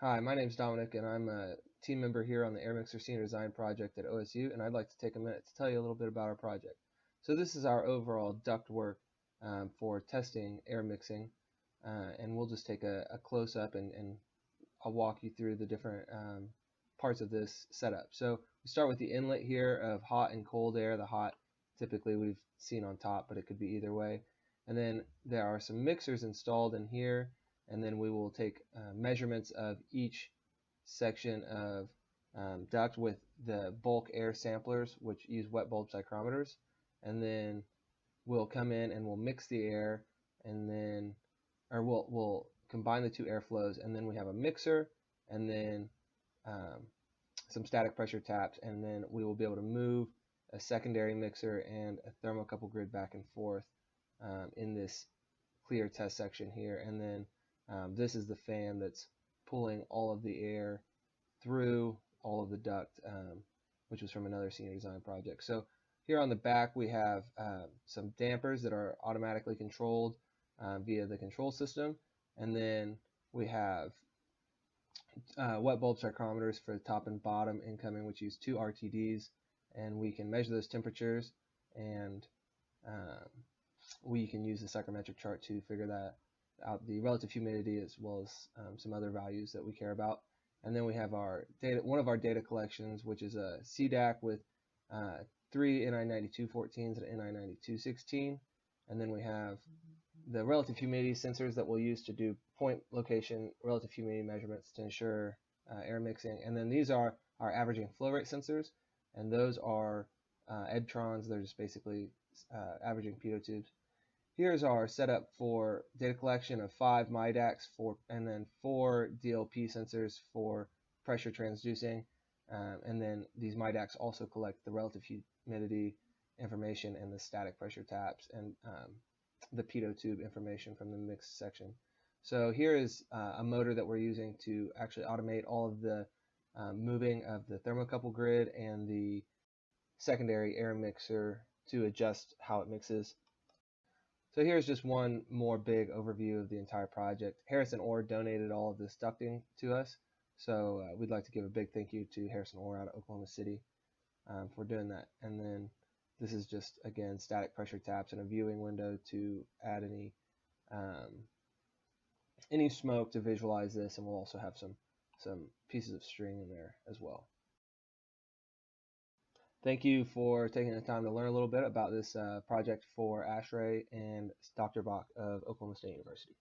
Hi, my name is Dominic, and I'm a team member here on the Air Mixer Senior Design Project at OSU, and I'd like to take a minute to tell you a little bit about our project. So this is our overall duct work for testing air mixing, and we'll just take a close-up and I'll walk you through the different parts of this setup. So we start with the inlet here of hot and cold air. The hot typically we've seen on top, but it could be either way. And then there are some mixers installed in here, and then we will take measurements of each section of duct with the bulk air samplers, which use wet bulb psychrometers. And then we'll come in and we'll mix the air, and then we'll combine the two airflows, and then we have a mixer, and then um, some static pressure taps, and then we will be able to move a secondary mixer and a thermocouple grid back and forth in this clear test section here. And then this is the fan that's pulling all of the air through all of the duct, which was from another senior design project. So here on the back we have some dampers that are automatically controlled via the control system, and then we have wet bulb psychrometers for the top and bottom incoming, which use two RTDs, and we can measure those temperatures, and um, we can use the psychrometric chart to figure that out, the relative humidity as well as some other values that we care about. And then we have our data, one of our data collections, which is a CDAC with three NI9214s and an NI9216. And then we have the relative humidity sensors that we'll use to do point location relative humidity measurements to ensure air mixing. And then these are our averaging flow rate sensors, and those are EDTRONs. They're just basically averaging pitot tubes. Here's our setup for data collection of 5 MIDACs and then 4 DLP sensors for pressure transducing. And then these MIDACs also collect the relative humidity information and the static pressure taps and the pitot tube information from the mixed section. So here is a motor that we're using to actually automate all of the moving of the thermocouple grid and the secondary air mixer to adjust how it mixes. So here's just one more big overview of the entire project. Harrison Orr donated all of this ducting to us, so we'd like to give a big thank you to Harrison Orr out of Oklahoma City for doing that. And then this is just, again, static pressure taps and a viewing window to add any smoke to visualize this, and we'll also have some pieces of string in there as well. Thank you for taking the time to learn a little bit about this project for ASHRAE and Dr. Bach of Oklahoma State University.